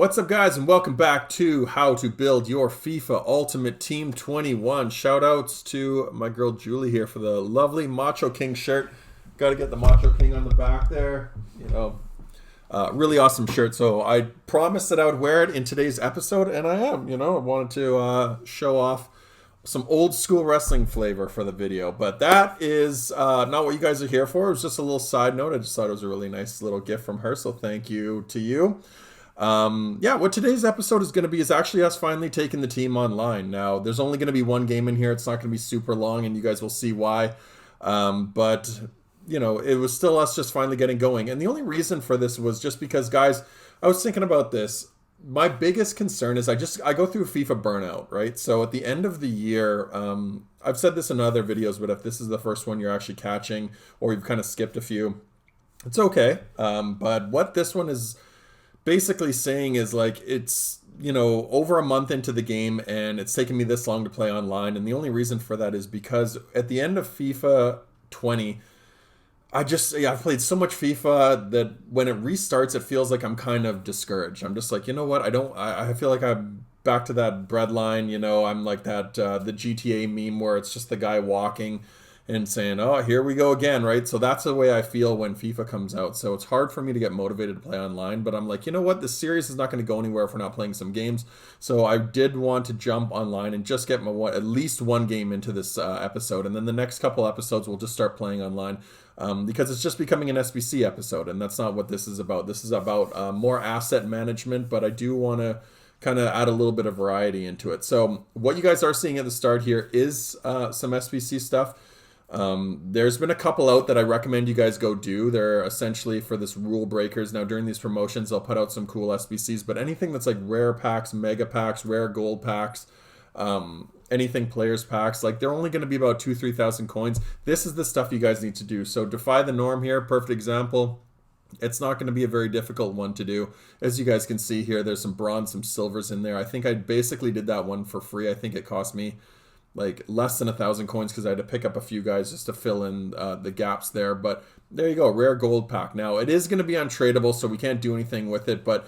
What's up, guys, and welcome back to How to Build Your FIFA Ultimate Team 21. Shout outs to my girl Julie here for the lovely Macho King shirt. Got to get the Macho King on the back there. Really awesome shirt. So I promised that I would wear it in today's episode, and I am. I wanted to show off some old school wrestling flavor for the video, but that is not what you guys are here for. It was just a little side note. I just thought it was a really nice little gift from her, so thank you to you. What today's episode is going to be is actually us finally taking the team online. Now, there's only going to be one game in here. It's not going to be super long, and you guys will see why. But it was still us just finally getting going. And the only reason for this was just because, guys, I was thinking about this. My biggest concern is I go through FIFA burnout, right? So at the end of the year, I've said this in other videos, but if this is the first one you're actually catching or you've kind of skipped a few, it's okay. But what this one is basically saying is it's over a month into the game and it's taken me this long to play online, and the only reason for that is because at the end of FIFA 20 I've played so much FIFA that when it restarts it feels like I'm kind of discouraged. I'm just like, you know what, I feel like I'm back to that breadline. I'm like that the GTA meme where it's just the guy walking and saying, oh, here we go again, right? So that's the way I feel when FIFA comes out. So it's hard for me to get motivated to play online, but I'm like, you know what? This series is not going to go anywhere if we're not playing some games. So I did want to jump online and just get at least one game into this episode. And then the next couple episodes, we'll just start playing online because it's just becoming an SBC episode. And that's not what this is about. This is about more asset management, but I do want to kind of add a little bit of variety into it. So what you guys are seeing at the start here is some SBC stuff. There's been a couple out that I recommend you guys go do. They're essentially for this rule breakers. Now during these promotions, they'll put out some cool SBCs, but anything that's like rare packs, mega packs, rare gold packs, anything players packs, they're only going to be about 2,000-3,000 coins. This is the stuff you guys need to do. So defy the norm here. Perfect example. It's not going to be a very difficult one to do. As you guys can see here, there's some bronze, some silvers in there. I think I basically did that one for free. I think it cost me less than 1,000 coins because I had to pick up a few guys just to fill in the gaps there. But there you go, rare gold pack. Now it is going to be untradeable, so we can't do anything with it, but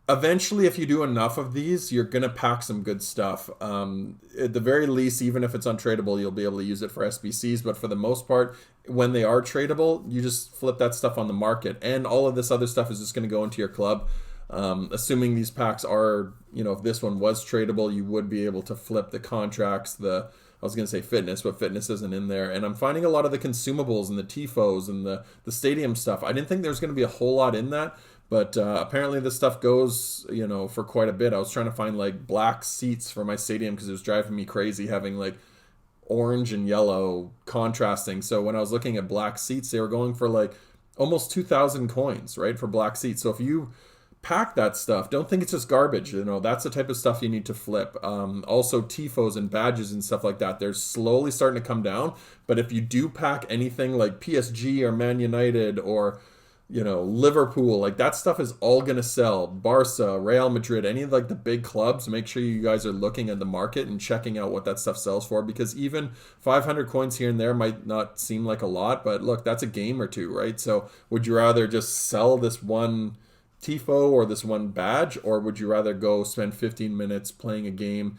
eventually if you do enough of these, you're going to pack some good stuff. At the very least, even if it's untradeable, you'll be able to use it for SBCs, but for the most part, when they are tradable, you just flip that stuff on the market, and all of this other stuff is just going to go into your club. Assuming these packs are, if this one was tradable, you would be able to flip the contracts, I was going to say fitness, but fitness isn't in there. And I'm finding a lot of the consumables and the TIFOs and the stadium stuff. I didn't think there was going to be a whole lot in that, but apparently this stuff goes, for quite a bit. I was trying to find black seats for my stadium because it was driving me crazy having orange and yellow contrasting. So when I was looking at black seats, they were going for almost 2,000 coins, right, for black seats. So if you pack that stuff, don't think it's just garbage. That's the type of stuff you need to flip. Also TIFOs and badges and stuff like that, they're slowly starting to come down, but if you do pack anything like PSG or Man United or Liverpool, that stuff is all going to sell. Barca, Real Madrid, any of the big clubs, make sure you guys are looking at the market and checking out what that stuff sells for, because even 500 coins here and there might not seem like a lot, but look, that's a game or two, right? So would you rather just sell this one TIFO or this one badge, or would you rather go spend 15 minutes playing a game,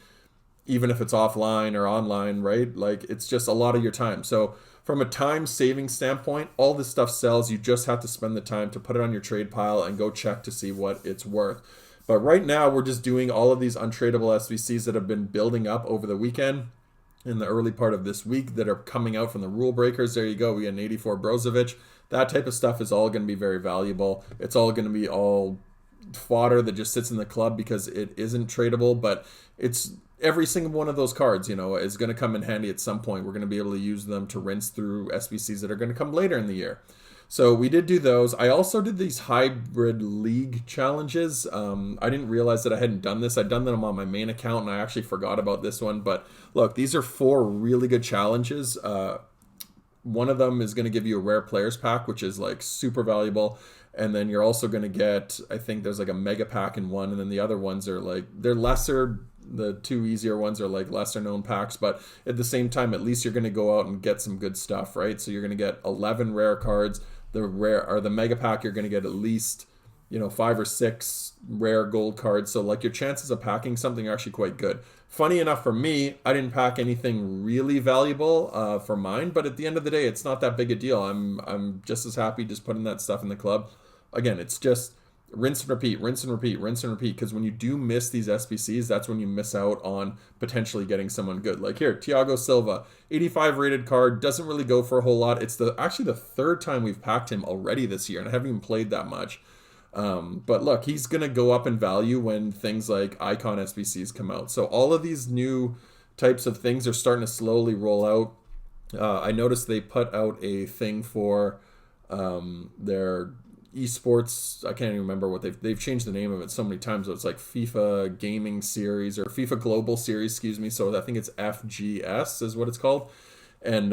even if it's offline or online, right? It's just a lot of your time. So from a time saving standpoint, all this stuff sells. You just have to spend the time to put it on your trade pile and go check to see what it's worth. But right now we're just doing all of these untradeable SVCs that have been building up over the weekend in the early part of this week that are coming out from the rule breakers. There you go. We had an 84 Brozovic. That type of stuff is all going to be very valuable. It's all going to be all fodder that just sits in the club because it isn't tradable, but it's every single one of those cards, is going to come in handy at some point. We're going to be able to use them to rinse through SBCs that are going to come later in the year. So we did do those. I also did these hybrid league challenges. I didn't realize that I hadn't done this. I'd done them on my main account, and I actually forgot about this one. But look, these are 4 really good challenges. One of them is going to give you a rare players pack, which is super valuable. And then you're also going to get, I think there's a mega pack in one. And then the other ones are they're lesser. The 2 easier ones are lesser known packs. But at the same time, at least you're going to go out and get some good stuff, right? So you're going to get 11 rare cards. The mega pack, you're going to get at least 5 or 6 rare gold cards. So like your chances of packing something are actually quite good. Funny enough for me, I didn't pack anything really valuable for mine, but at the end of the day, it's not that big a deal. I'm just as happy just putting that stuff in the club. Again, it's just rinse and repeat, rinse and repeat, rinse and repeat. Because when you do miss these SBCs, that's when you miss out on potentially getting someone good. Like here, Thiago Silva, 85 rated card, doesn't really go for a whole lot. It's actually the third time we've packed him already this year, and I haven't even played that much. But look, he's going to go up in value when things like Icon SBCs come out. So all of these new types of things are starting to slowly roll out. I noticed they put out a thing for their esports. I can't even remember what they've changed the name of it so many times. So it's like FIFA Gaming Series or FIFA Global Series, excuse me. So I think it's FGS is what it's called. And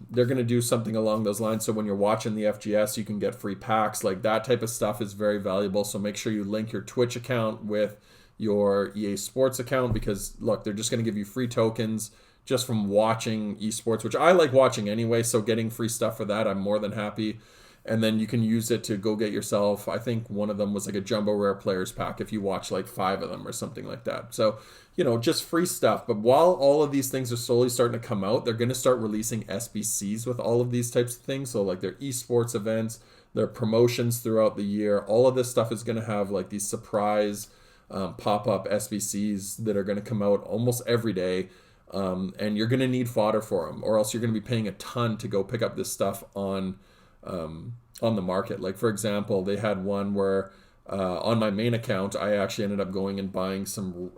they're going to do something along those lines. So when you're watching the FGS, you can get free packs. Like that type of stuff is very valuable. So make sure you link your Twitch account with your EA Sports account, because look, they're just going to give you free tokens just from watching esports, which I like watching anyway. So getting free stuff for that, I'm more than happy. And then you can use it to go get yourself, I think one of them was like a jumbo rare players pack if you watch like 5 of them or something like that. So, just free stuff. But while all of these things are slowly starting to come out, they're going to start releasing SBCs with all of these types of things. So like their esports events, their promotions throughout the year, all of this stuff is going to have like these surprise pop-up SBCs that are going to come out almost every day. And you're going to need fodder for them, or else you're going to be paying a ton to go pick up this stuff on the market. Like for example, they had one where on my main account, I actually ended up going and buying some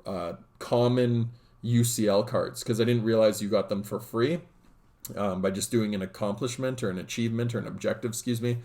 common UCL cards, because I didn't realize you got them for free by just doing an accomplishment or an achievement or an objective, excuse me.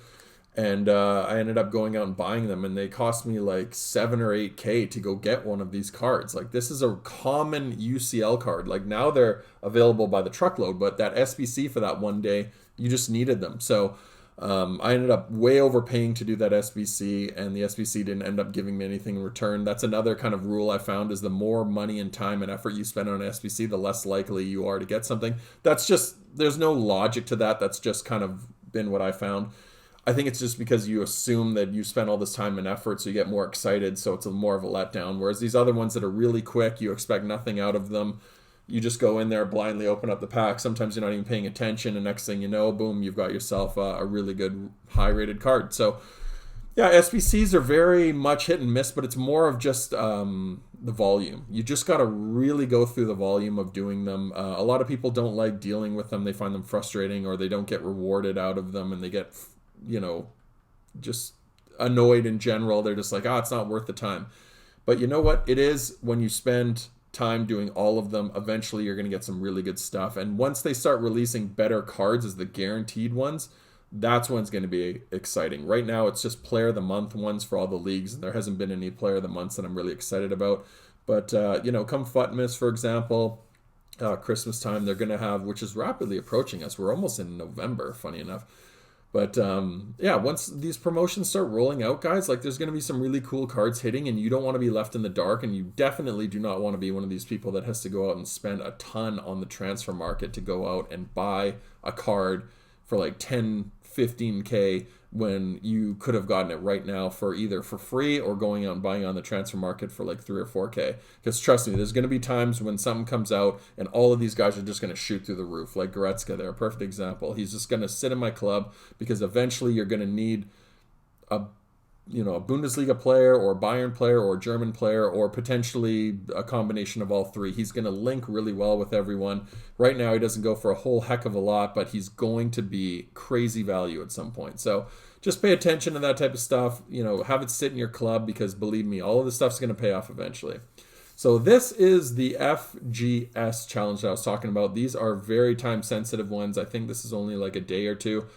And I ended up going out and buying them, and they cost me like 7 or 8K to go get one of these cards. Like this is a common UCL card. Like now they're available by the truckload, but that SBC for that one day, you just needed them. So I ended up way overpaying to do that SBC, and the SBC didn't end up giving me anything in return. That's another kind of rule I found, is the more money and time and effort you spend on an SBC, the less likely you are to get something. There's no logic to that. That's just kind of been what I found. I think it's just because you assume that you spent all this time and effort, so you get more excited, so it's more of a letdown. Whereas these other ones that are really quick, you expect nothing out of them. You just go in there, blindly open up the pack. Sometimes you're not even paying attention, and next thing you know, boom, you've got yourself a really good high-rated card. So, yeah, SBCs are very much hit and miss, but it's more of just the volume. You just got to really go through the volume of doing them. A lot of people don't like dealing with them. They find them frustrating, or they don't get rewarded out of them, and they get, just annoyed in general. They're just like, it's not worth the time. But you know what? It is. When you spend time doing all of them, eventually you're going to get some really good stuff. And once they start releasing better cards as the guaranteed ones, that's when it's going to be exciting. Right now it's just player of the month ones for all the leagues, and there hasn't been any player of the months that I'm really excited about. But come Futmas, for example, Christmas time, they're going to have, which is rapidly approaching us, we're almost in November, funny enough. But once these promotions start rolling out, guys, like there's going to be some really cool cards hitting, and you don't want to be left in the dark, and you definitely do not want to be one of these people that has to go out and spend a ton on the transfer market to go out and buy a card for like 10, 15K when you could have gotten it right now for either for free or going out and buying on the transfer market for like 3 or 4K. Because trust me, there's going to be times when something comes out and all of these guys are just going to shoot through the roof. Like Goretzka, they're a perfect example. He's just going to sit in my club, because eventually you're going to need a Bundesliga player or Bayern player or German player, or potentially a combination of all three. He's going to link really well with everyone. Right now he doesn't go for a whole heck of a lot, but he's going to be crazy value at some point. So just pay attention to that type of stuff. Have it sit in your club, because believe me, all of this stuff's going to pay off eventually. So this is the FGS challenge that I was talking about. These are very time sensitive ones. I think this is only like a day or two.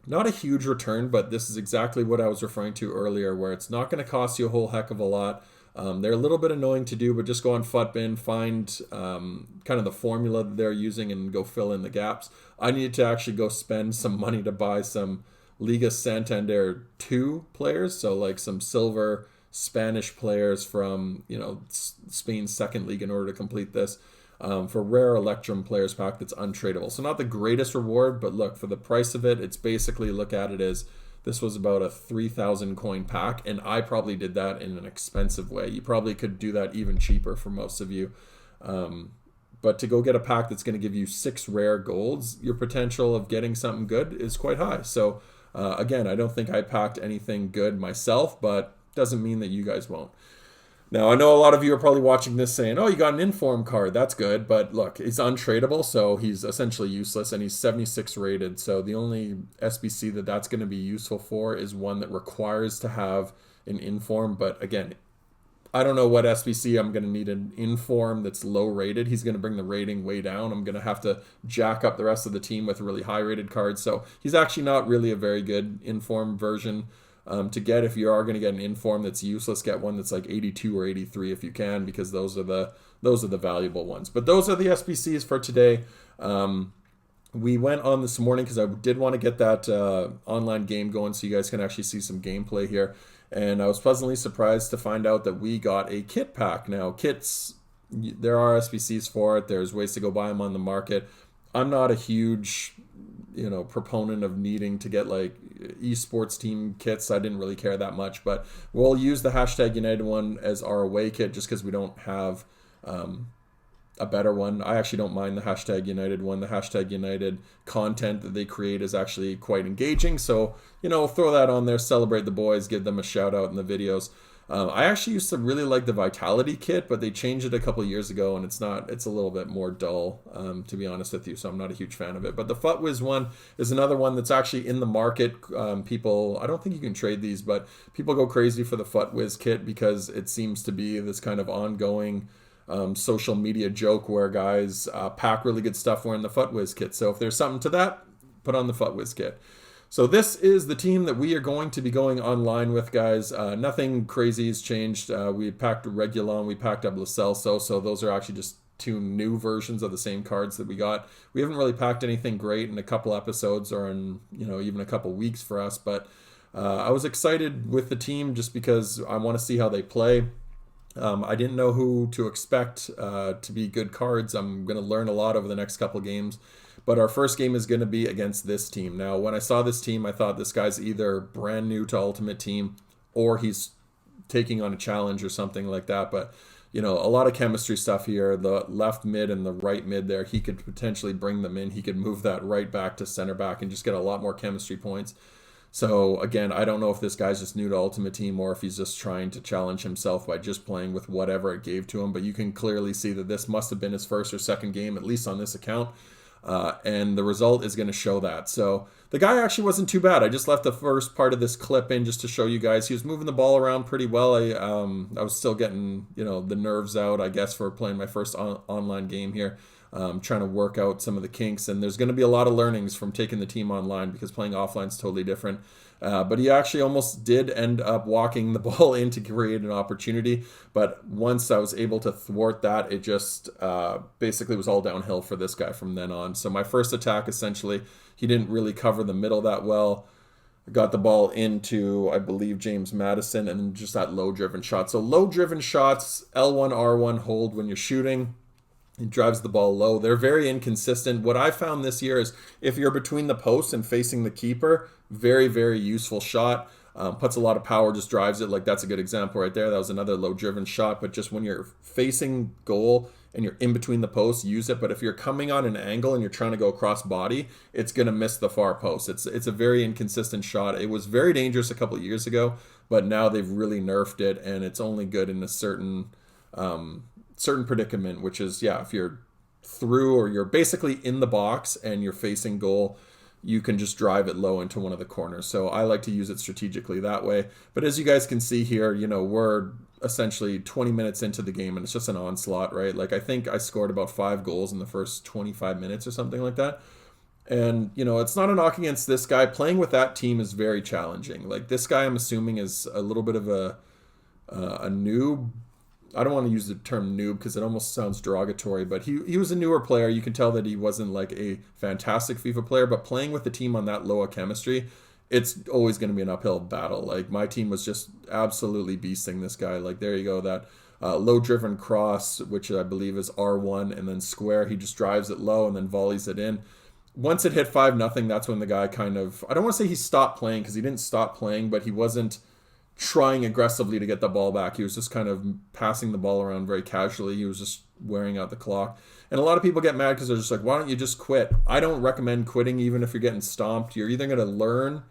Not a huge return, but this is exactly what I was referring to earlier, where it's not going to cost you a whole heck of a lot. They're a little bit annoying to do, but just go on Futbin, find kind of the formula that they're using, and go fill in the gaps. I needed to actually go spend some money to buy some Liga Santander 2 players, so like some silver Spanish players from Spain's second league, in order to complete this. For rare Electrum players pack that's untradeable. So not the greatest reward, but look, for the price of it, it's basically, look at it as This was about a 3,000 coin pack, and I probably did that in an expensive way. You probably could do that even cheaper for most of you. But to go get a pack that's going to give you 6 rare golds, your potential of getting something good is quite high. So again, I don't think I packed anything good myself, but doesn't mean that you guys won't. Now, I know a lot of you are probably watching this saying, oh, you got an inform card. That's good. But look, he's untradeable, so he's essentially useless, and he's 76 rated. So the only SBC that's going to be useful for is one that requires to have an inform. But again, I don't know what SBC I'm going to need an inform that's low rated. He's going to bring the rating way down. I'm going to have to jack up the rest of the team with really high rated cards. So he's actually not really a very good inform version. To get, if you are going to get an inform that's useless, get one that's like 82 or 83 if you can, because those are the valuable ones. But those are the SBCs for today. We went on this morning because I did want to get that online game going so you guys can actually see some gameplay here. And I was pleasantly surprised to find out that we got a kit pack. Now, kits, there are SBCs for it. There's ways to go buy them on the market. I'm not a huge proponent of needing to get like esports team kits. I didn't really care that much, but we'll use the #United one as our away kit just because we don't have a better one. I actually don't mind the #United one. The #United content that they create is actually quite engaging. So, throw that on there, celebrate the boys, give them a shout out in the videos. I actually used to really like the Vitality kit, but they changed it a couple of years ago, and it's a little bit more dull, to be honest with you, so I'm not a huge fan of it. But the FUTWiz one is another one that's actually in the market. People, I don't think you can trade these, but people go crazy for the FUTWiz kit because it seems to be this kind of ongoing social media joke where guys pack really good stuff wearing the FUTWiz kit. So if there's something to that, put on the FUTWiz kit. So this is the team that we are going to be going online with, guys. Nothing crazy has changed. We packed Regulon, we packed up Lo Celso, so those are actually just 2 new versions of the same cards that we got. We haven't really packed anything great in a couple episodes or in even a couple weeks for us, but I was excited with the team just because I want to see how they play. I didn't know who to expect to be good cards. I'm going to learn a lot over the next couple games. But our first game is going to be against this team. Now, when I saw this team, I thought this guy's either brand new to Ultimate Team or he's taking on a challenge or something like that. But, a lot of chemistry stuff here. The left mid and the right mid there, he could potentially bring them in. He could move that right back to center back and just get a lot more chemistry points. So, again, I don't know if this guy's just new to Ultimate Team or if he's just trying to challenge himself by just playing with whatever it gave to him. But you can clearly see that this must have been his first or second game, at least on this account. And the result is going to show that. So the guy actually wasn't too bad. I just left the first part of this clip in just to show you guys. He was moving the ball around pretty well. I was still getting, the nerves out, I guess, for playing my first online game here. Trying to work out some of the kinks. And there's going to be a lot of learnings from taking the team online because playing offline is totally different. But he actually almost did end up walking the ball in to create an opportunity. But once I was able to thwart that, it just basically was all downhill for this guy from then on. So my first attack, essentially, he didn't really cover the middle that well. I got the ball into, I believe, James Madison, and just that low-driven shot. So low-driven shots, L1, R1 hold when you're shooting. He drives the ball low. They're very inconsistent. What I found this year is if you're between the posts and facing the keeper, very, very useful shot. Puts a lot of power, just drives it. Like that's a good example right there. That was another low-driven shot. But just when you're facing goal and you're in between the posts, use it. But if you're coming on an angle and you're trying to go across body, it's going to miss the far post. It's a very inconsistent shot. It was very dangerous a couple of years ago, but now they've really nerfed it, and it's only good in a certain predicament, which is, if you're through or you're basically in the box and you're facing goal, you can just drive it low into one of the corners. So I like to use it strategically that way. But as you guys can see here, we're essentially 20 minutes into the game and it's just an onslaught, right? Like I think I scored about 5 goals in the first 25 minutes or something like that. And, it's not a knock against this guy. Playing with that team is very challenging. Like this guy, I'm assuming, is a little bit of a noob. I don't want to use the term noob because it almost sounds derogatory, but he was a newer player. You can tell that he wasn't like a fantastic FIFA player, but playing with the team on that low of chemistry, it's always going to be an uphill battle. Like my team was just absolutely beasting this guy. Like there you go, that low-driven cross, which I believe is R1, and then square. He just drives it low and then volleys it in. once it hit 5-0, that's when the guy kind of, I don't want to say he stopped playing because he didn't stop playing, but he wasn't trying aggressively to get the ball back. He was just kind of passing the ball around very casually. He was just wearing out the clock. And a lot of people get mad because they're just like, why don't you just quit? I don't recommend quitting even if you're getting stomped. You're either going to learn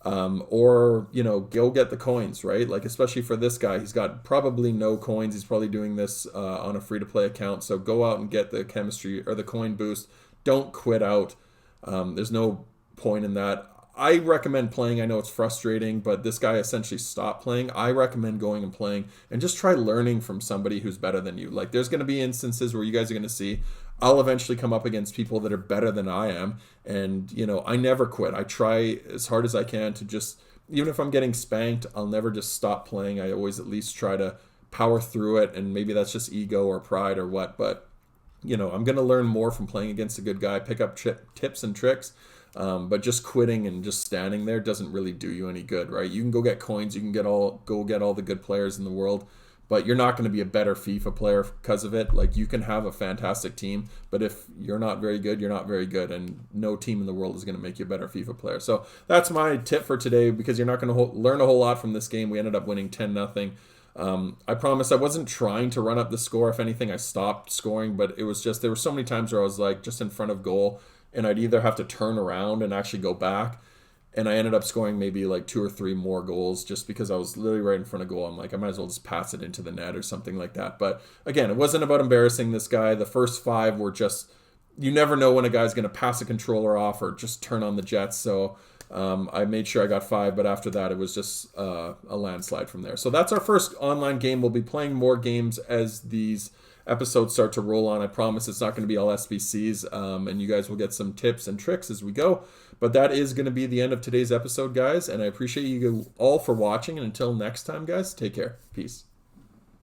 or, you know, go get the coins, right? Like, especially for this guy, he's got probably no coins. He's probably doing this on a free-to-play account. So go out and get the chemistry or the coin boost. Don't quit out. There's no point in that. I recommend playing. I know it's frustrating, but this guy essentially stopped playing. I recommend going and playing and just try learning from somebody who's better than you. Like, there's going to be instances where you guys are going to see I'll eventually come up against people that are better than I am. And, you know, I never quit. I try as hard as I can to just, even if I'm getting spanked, I'll never just stop playing. I always at least try to power through it. And maybe that's just ego or pride or what. But, you know, I'm going to learn more from playing against a good guy, pick up tips and tricks. But just quitting and just standing there doesn't really do you any good, right? You can go get coins, you can go get all the good players in the world, but you're not going to be a better FIFA player because of it. Like, you can have a fantastic team, but if you're not very good, you're not very good, and no team in the world is going to make you a better FIFA player. So that's my tip for today, because you're not going to learn a whole lot from this game. We ended up winning 10-0. I promise I wasn't trying to run up the score. If anything, I stopped scoring, but it was just, there were so many times where I was like just in front of goal, and I'd either have to turn around and actually go back, and I ended up scoring maybe like 2 or 3 more goals just because I was literally right in front of goal. I'm like, I might as well just pass it into the net or something like that. But again, it wasn't about embarrassing this guy. The first 5 were just, you never know when a guy's going to pass a controller off or just turn on the jets. So I made sure I got 5, but after that, it was just a landslide from there. So that's our first online game. We'll be playing more games as these episodes start to roll on. I promise it's not going to be all SBCs, and you guys will get some tips and tricks as we go. But that is going to be the end of today's episode, guys, and I appreciate you all for watching. And until next time, guys, take care. Peace.